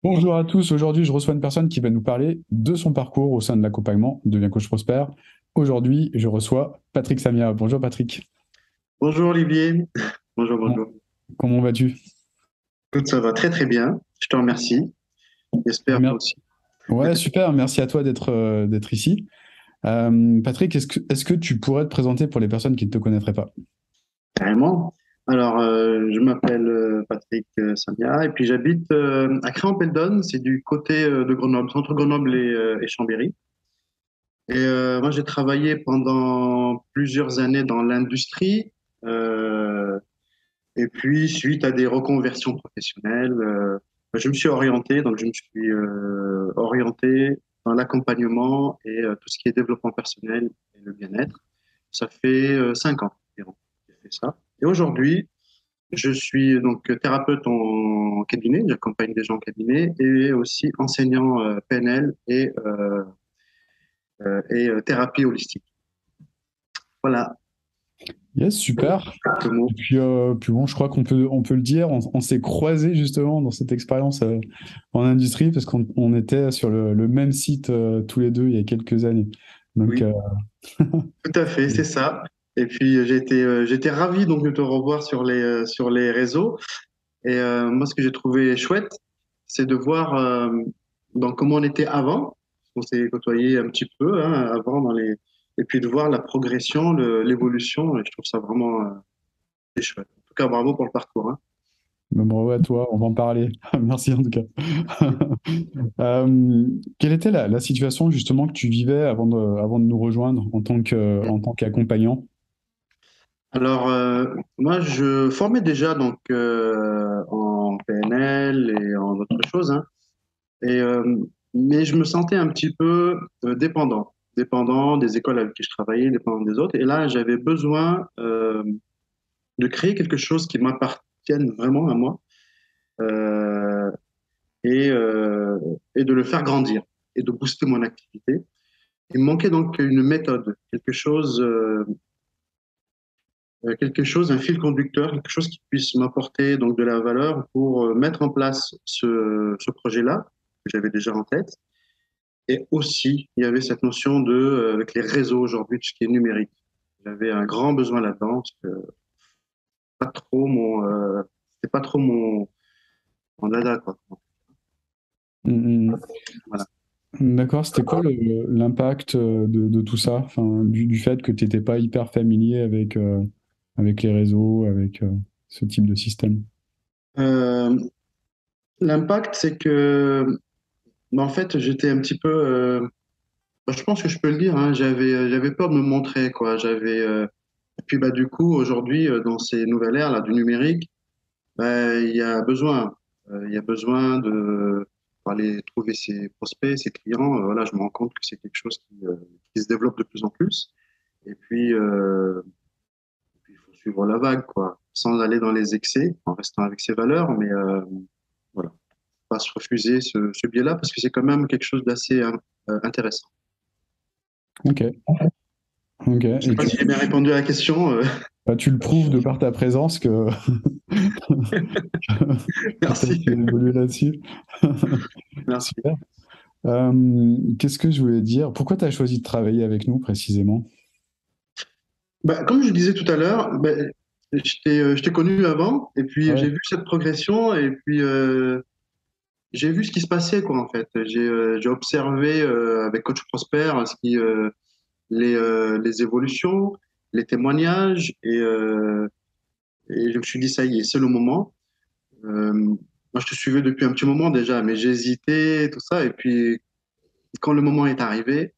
Bonjour à tous, aujourd'hui je reçois une personne qui va nous parler de son parcours au sein de l'accompagnement Devient Coach Prospère. Aujourd'hui je reçois Patrick Samia. Bonjour Patrick. Bonjour Olivier. Bonjour, Comment, bonjour. comment vas-tu? Écoute, ça va très très bien. Je te remercie. J'espère toi Mer- aussi. Ouais, super, merci à toi d'être ici. Patrick, est-ce que tu pourrais te présenter pour les personnes qui ne te connaîtraient pas? Carrément. Alors, je m'appelle Patrick Samia et puis j'habite à Créampelledonne, c'est du côté de Grenoble, entre Grenoble et Chambéry. Et moi, j'ai travaillé pendant plusieurs années dans l'industrie. euh, et puis, suite à des reconversions professionnelles, je me suis orienté, donc je me suis orienté dans l'accompagnement et tout ce qui est développement personnel et le bien-être. Ça fait 5 ans environ que j'ai fait ça. Et aujourd'hui, je suis donc thérapeute en cabinet, j'accompagne des gens en cabinet et aussi enseignant PNL et thérapie holistique. Voilà, Yes, super. quelques mots. Et puis bon, je crois qu'on peut le dire, on s'est croisés justement dans cette expérience en industrie parce qu'on était sur le même site tous les deux il y a quelques années. Donc, Oui, tout à fait, c'est ça. Et puis j'ai été ravi donc de te revoir sur les réseaux. Et moi, ce que j'ai trouvé chouette, c'est de voir donc comment on était avant. On s'est côtoyé un petit peu avant et puis de voir la progression, l'évolution. Et je trouve ça vraiment c'est chouette. En tout cas, bravo pour le parcours, hein. bravo à toi, on va en parler. Merci en tout cas. Quelle était la situation justement que tu vivais avant de nous rejoindre en tant qu'accompagnant? Alors, moi, je formais déjà donc en PNL et en autres choses, hein. Et, mais je me sentais un petit peu dépendant des écoles avec qui je travaillais, dépendant des autres. Et là, j'avais besoin de créer quelque chose qui m'appartienne vraiment à moi euh, et, euh, et de le faire grandir et de booster mon activité. Il me manquait donc une méthode, un fil conducteur, quelque chose qui puisse m'apporter donc de la valeur pour mettre en place ce projet-là que j'avais déjà en tête. Et aussi, il y avait cette notion avec les réseaux aujourd'hui, tout ce qui est numérique. J'avais un grand besoin là-dedans, parce que c'était pas trop mon dada, quoi. Mm, Voilà. D'accord, c'était quoi l'impact de tout ça, enfin, du fait que tu n'étais pas hyper familier avec les réseaux, avec ce type de système? Euh, L'impact, c'est que, en fait, j'étais un petit peu, je pense que je peux le dire, hein, j'avais peur de me montrer, quoi. Et puis, bah, du coup, aujourd'hui, dans ces nouvelles ères là, du numérique, bah, il y a besoin pour aller trouver ses prospects, ses clients. Voilà, je me rends compte que c'est quelque chose qui se développe de plus en plus. Et puis, il faut suivre la vague, quoi, sans aller dans les excès, en restant avec ses valeurs, mais voilà, pas se refuser ce biais-là parce que c'est quand même quelque chose d'assez intéressant. Ok, ok. Je sais Et pas si j'ai bien répondu à la question. bah, tu le prouves de par ta présence que, que tu as Merci, pu évoluer là-dessus. merci. Super. Qu'est-ce que je voulais dire? Pourquoi tu as choisi de travailler avec nous précisément? Bah, comme je disais tout à l'heure, bah, je t'ai connu avant, et puis Ouais. j'ai vu cette progression, et puis j'ai vu ce qui se passait, quoi, en fait. J'ai observé avec Coach Prosper les évolutions, les témoignages, et je me suis dit, ça y est, c'est le moment. Moi, je te suivais depuis un petit moment déjà, mais j'hésitais, tout ça, et puis quand le moment est arrivé,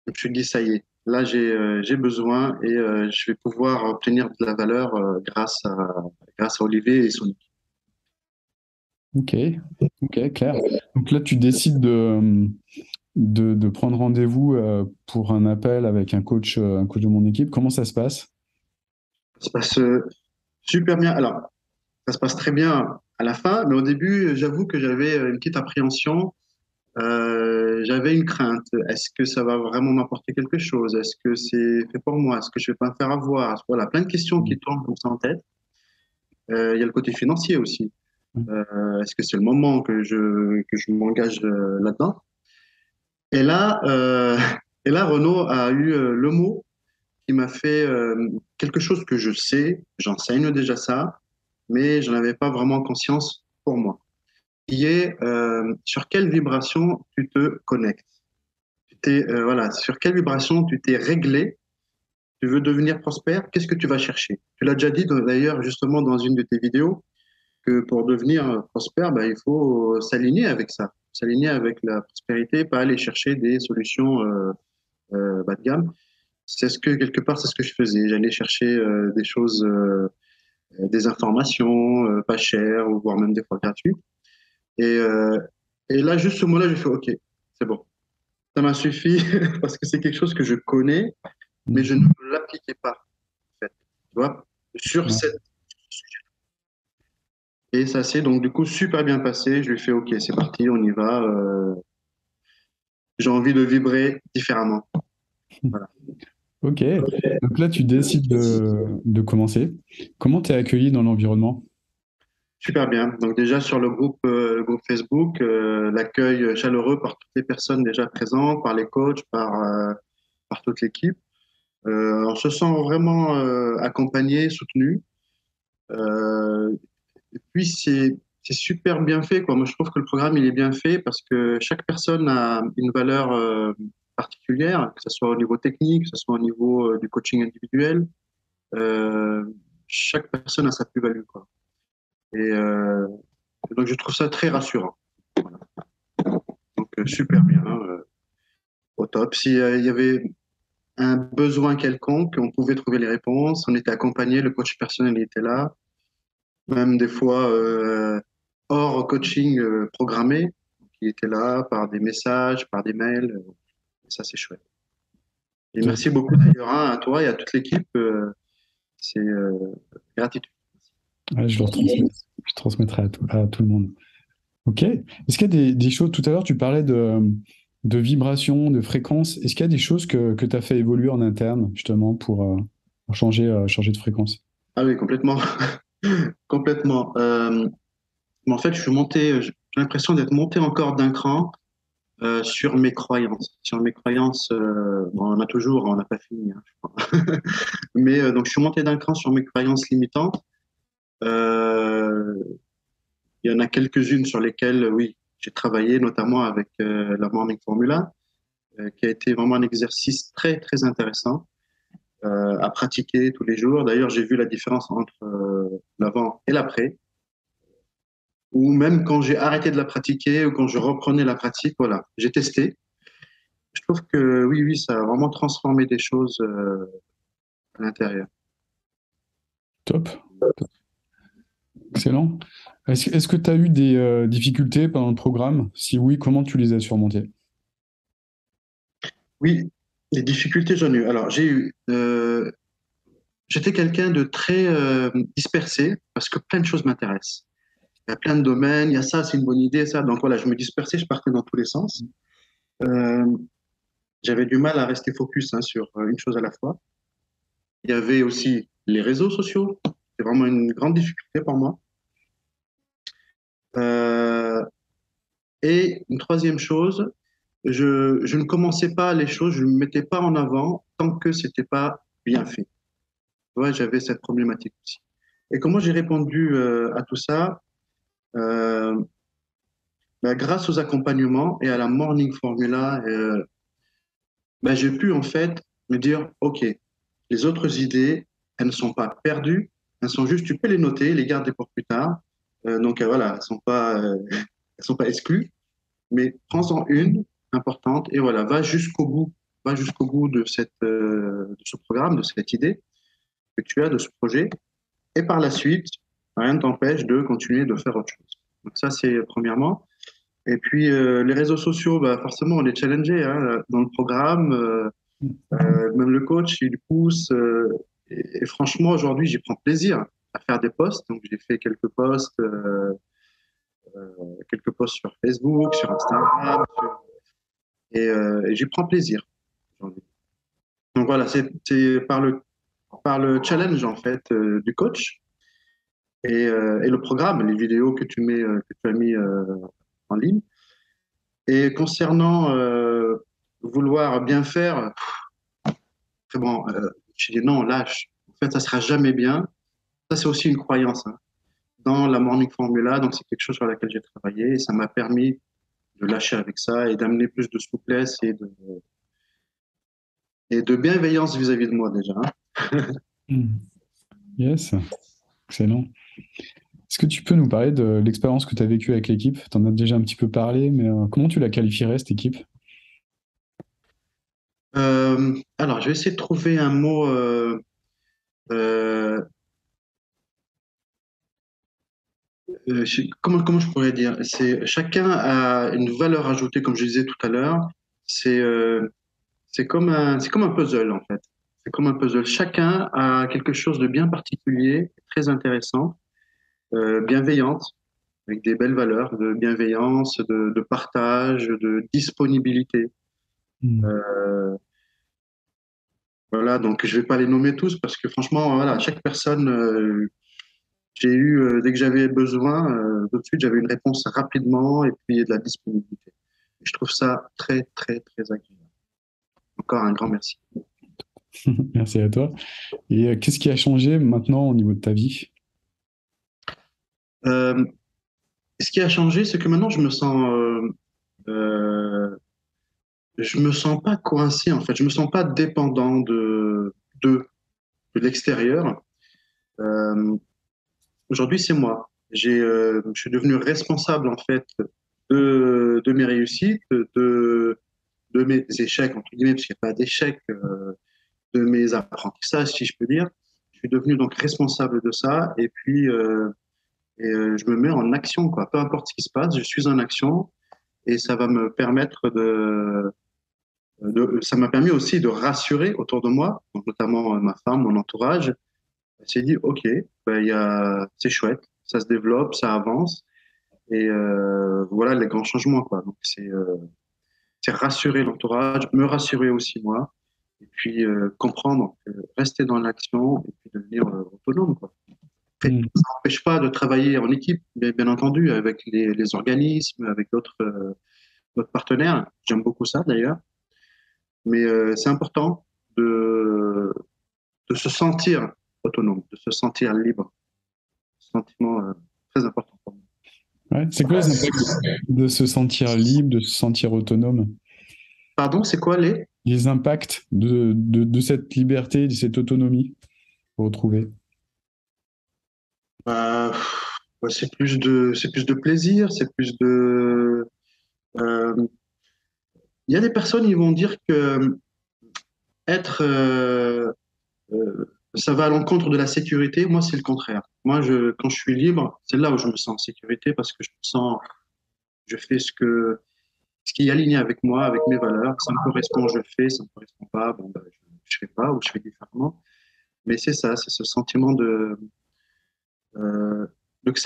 je me suis dit, ça y est, là, j'ai besoin et je vais pouvoir obtenir de la valeur grâce à Olivier et son équipe. Ok, ok, clair. Donc là, tu décides de prendre rendez-vous pour un appel avec un coach de mon équipe. Comment ça se passe? Ça se passe super bien. Alors, ça se passe très bien à la fin, mais au début, j'avoue que j'avais une petite appréhension. J'avais une crainte. Est-ce que ça va vraiment m'apporter quelque chose? Est-ce que c'est fait pour moi? Est-ce que je vais pas me faire avoir? Voilà, plein de questions qui tournent comme ça en tête. Il y a le côté financier aussi. Est-ce que c'est le moment que je m'engage là-dedans? Et là, euh, et là, Renaud a eu le mot qui m'a fait quelque chose que je sais, j'enseigne déjà ça, mais je n'avais pas vraiment conscience pour moi, qui est sur quelle vibration tu te connectes. Voilà, sur quelle vibration tu t'es réglé, tu veux devenir prospère, qu'est-ce que tu vas chercher? Tu l'as déjà dit d'ailleurs justement dans une de tes vidéos que pour devenir prospère, ben, il faut s'aligner avec ça, s'aligner avec la prospérité, pas aller chercher des solutions bas de gamme. C'est ce que quelque part c'est ce que je faisais. J'allais chercher des choses, des informations pas chères ou voire même des fois gratuites. Et, euh, et là, juste ce mot-là, j'ai fait OK, c'est bon. Ça m'a suffi parce que c'est quelque chose que je connais, mais je ne l'appliquais pas, en fait. Tu vois, sur Ouais. cette et ça s'est donc du coup super bien passé. Je lui ai fait OK, c'est parti, on y va. J'ai envie de vibrer différemment. Voilà. Ok. Donc là, tu décides de commencer. Comment t'es accueilli dans l'environnement? Super bien. Donc déjà sur le groupe Facebook, l'accueil chaleureux par toutes les personnes déjà présentes, par les coachs, par toute l'équipe. On se sent vraiment accompagné, soutenu. Euh, et puis c'est super bien fait, quoi. Moi je trouve que le programme il est bien fait parce que chaque personne a une valeur particulière, que ce soit au niveau technique, que ce soit au niveau du coaching individuel. Euh, Chaque personne a sa plus-value, quoi. Et donc je trouve ça très rassurant. Donc super bien, au top. S'il y avait un besoin quelconque, on pouvait trouver les réponses. On était accompagné, le coach personnel était là, même des fois hors coaching programmé, il était là par des messages, par des mails. Et ça, c'est chouette. Et Top. merci beaucoup d'ailleurs hein, à toi et à toute l'équipe. C'est gratitude. Ouais, je le retransmets. Je transmettrai à tout le monde. Ok. Est-ce qu'il y a des choses, tout à l'heure, tu parlais de vibration, de fréquence. Est-ce qu'il y a des choses que tu as fait évoluer en interne, justement, pour changer de fréquence? Ah oui, complètement, complètement. Mais en fait, je suis monté. J'ai l'impression d'être monté encore d'un cran sur mes croyances. Sur mes croyances, bon, on a toujours, on n'a pas fini, hein, je crois. Mais donc, je suis monté d'un cran sur mes croyances limitantes. Euh, il y en a quelques-unes sur lesquelles, oui, j'ai travaillé, notamment avec la Morning Formula, qui a été vraiment un exercice très, très intéressant à pratiquer tous les jours. D'ailleurs, j'ai vu la différence entre l'avant et l'après. Ou même quand j'ai arrêté de la pratiquer ou quand je reprenais la pratique, voilà, j'ai testé. Je trouve que oui, oui, ça a vraiment transformé des choses à l'intérieur. Top. Excellent. Est-ce que tu as eu des difficultés pendant le programme? Si oui, comment tu les as surmontées? Oui, les difficultés, j'en ai eu. Alors, j'étais quelqu'un de très dispersé parce que plein de choses m'intéressent. Il y a plein de domaines, il y a ça, c'est une bonne idée, ça. Donc voilà, je me dispersais, je partais dans tous les sens. Euh, J'avais du mal à rester focus hein, sur une chose à la fois. Il y avait aussi les réseaux sociaux. C'est vraiment une grande difficulté pour moi. Euh, et une troisième chose, je ne commençais pas les choses, je ne me mettais pas en avant tant que c'était pas bien fait. Tu vois, j'avais cette problématique aussi. Et comment j'ai répondu à tout ça? Euh, Ben, grâce aux accompagnements et à la Morning Formula, ben, j'ai pu en fait me dire, OK, les autres idées, elles ne sont pas perdues, elles sont juste, tu peux les noter, les garder pour plus tard. Donc voilà, elles sont pas exclues, mais prends-en une importante et voilà, va jusqu'au bout de de ce programme, de cette idée que tu as, de ce projet. Et par la suite, rien ne t'empêche de continuer de faire autre chose. Donc ça, c'est premièrement. Et puis les réseaux sociaux, bah, forcément, on est challengé hein, dans le programme. Même le coach, il pousse. Et franchement, aujourd'hui, j'y prends plaisir à faire des posts. Donc j'ai fait quelques posts sur Facebook, sur Instagram, et j'y prends plaisir aujourd'hui. Donc voilà, c'est par le challenge en fait du coach et le programme, les vidéos que que tu as mis en ligne. Et concernant vouloir bien faire, vraiment, je dis non, lâche. En fait, ça sera jamais bien. Ça, c'est aussi une croyance, hein, dans la Morning Formula. Donc, c'est quelque chose sur laquelle j'ai travaillé et ça m'a permis de lâcher avec ça et d'amener plus de souplesse et de bienveillance vis-à-vis de moi déjà, hein. Hmm. Yes, excellent. Est-ce que tu peux nous parler de l'expérience que tu as vécue avec l'équipe? Tu en as déjà un petit peu parlé, mais comment tu la qualifierais, cette équipe? Alors, je vais essayer de trouver un mot. Euh, comment je pourrais dire? C'est chacun a une valeur ajoutée, comme je disais tout à l'heure. C'est c'est comme un puzzle en fait. C'est comme un puzzle. Chacun a quelque chose de bien particulier, très intéressant, bienveillante, avec des belles valeurs de bienveillance, de partage, de disponibilité. Hmm. Euh, voilà, donc je vais pas les nommer tous parce que franchement, voilà, chaque personne, j'ai eu, dès que j'avais besoin, tout de suite, j'avais une réponse rapidement et puis de la disponibilité. Et je trouve ça très, très, très agréable. Encore un grand merci. Merci à toi. Et qu'est-ce qui a changé maintenant au niveau de ta vie? Euh, Ce qui a changé, c'est que maintenant, euh, je me sens pas coincé, en fait. Je me sens pas dépendant de, de l'extérieur. Euh, Aujourd'hui, c'est moi. Je suis devenu responsable, en fait, de mes réussites, de mes échecs, entre guillemets, parce qu'il n'y a pas d'échecs, de mes apprentissages, si je peux dire. Je suis devenu donc responsable de ça et puis je me mets en action, quoi. Peu importe ce qui se passe, je suis en action et ça va me permettre ça m'a permis aussi de rassurer autour de moi, donc notamment ma femme, mon entourage. Elle s'est dit, OK, ben, c'est chouette, ça se développe, ça avance et voilà les grands changements, quoi. Donc c'est rassurer l'entourage, me rassurer aussi moi et puis comprendre que rester dans l'action et puis devenir autonome, quoi. Après, Hmm. ça n'empêche pas de travailler en équipe, bien entendu, avec les organismes, avec d'autres partenaires. J'aime beaucoup ça d'ailleurs. Mais c'est important de, de se sentir autonome, de se sentir libre. Sentiment très important pour moi. Ouais, c'est quoi les impacts de se sentir libre, de se sentir autonome? Pardon, c'est quoi les? Les impacts de cette liberté, de cette autonomie retrouvée? Bah, ouais, c'est plus de plaisir, c'est plus de. euh, Il y a des personnes, ils vont dire que être ça va à l'encontre de la sécurité. Moi, c'est le contraire. Moi, quand je suis libre, c'est là où je me sens en sécurité parce que je me sens, je fais ce qui est aligné avec moi, avec mes valeurs. Ça me correspond, je le fais. Ça me correspond pas, bon, ben, je fais pas ou je fais différemment. Mais c'est ça, c'est ce sentiment euh, de que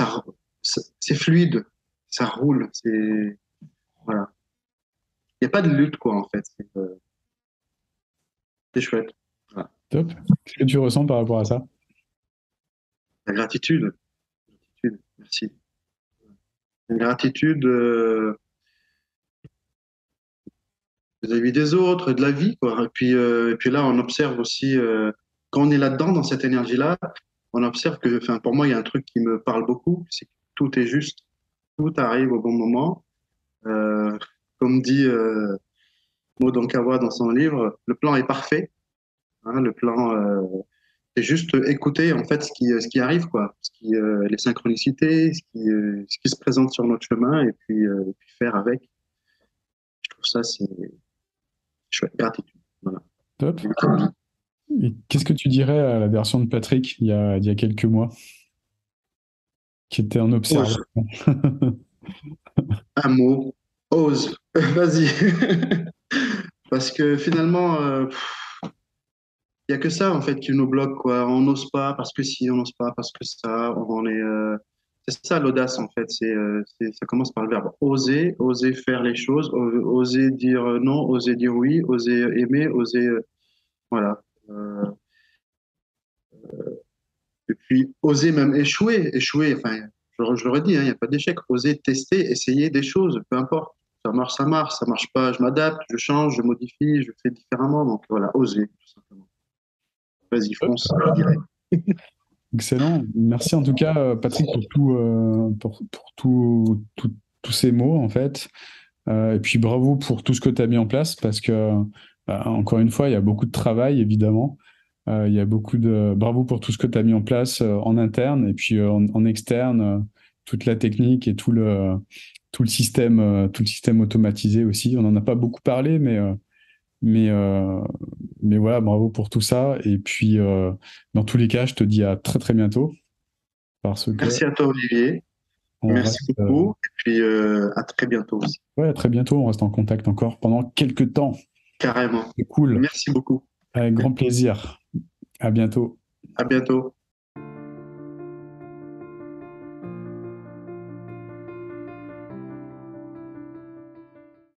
c'est fluide, ça roule. C'est voilà. Il n'y a pas de lutte quoi en fait. C'est chouette. Voilà. Top. Qu'est-ce que tu ressens par rapport à ça? La gratitude, gratitude. Merci. La gratitude. Vis-à-vis des autres, de la vie, quoi. Et puis là, on observe aussi, quand on est là-dedans, dans cette énergie-là, on observe que, enfin, pour moi, il y a un truc qui me parle beaucoup, c'est que tout est juste, tout arrive au bon moment. Euh, Comme dit Maud Onkawa dans son livre, le plan est parfait, hein, le plan, c'est juste écouter en fait ce qui arrive, quoi, les synchronicités, ce qui se présente sur notre chemin, et puis faire avec. Je trouve ça, c'est chouette, gratitude. Voilà. Top. Et qu'est-ce que tu dirais à la version de Patrick il y a quelques mois, qui était un observateur? Ose. Un mot, ose, vas-y. Parce que finalement, il y a que ça en fait qui nous bloque, quoi. On n'ose pas parce que si, on n'ose pas parce que ça, on est. C'est ça l'audace en fait. Ça commence par le verbe oser, oser faire les choses, oser dire non, oser dire oui, oser aimer, oser. Voilà. Euh, Et puis, oser même échouer, échouer, enfin, je l'aurais dit, hein, il n'y a pas d'échec. Oser tester, essayer des choses, peu importe. Ça marche pas, je m'adapte, je change, je modifie, je fais différemment. Donc voilà, oser, tout simplement. Vas-y, fonce, je dirais. Excellent. Merci en tout cas, Patrick, pour tous ces mots, en fait. Et puis bravo pour tout ce que tu as mis en place, parce que, encore une fois, il y a beaucoup de travail, évidemment. Il y a beaucoup de... Bravo pour tout ce que tu as mis en place en interne, et puis en externe, toute la technique et tout le système automatisé aussi. On n'en a pas beaucoup parlé, mais, euh, mais voilà, bravo pour tout ça. Et puis, dans tous les cas, je te dis à très très bientôt, parce que Merci à toi, Olivier. on Merci reste, beaucoup. Et puis, à très bientôt aussi. ouais, à très bientôt, on reste en contact encore pendant quelques temps. Carrément. C'est cool, Merci beaucoup. avec grand plaisir. À bientôt. À bientôt.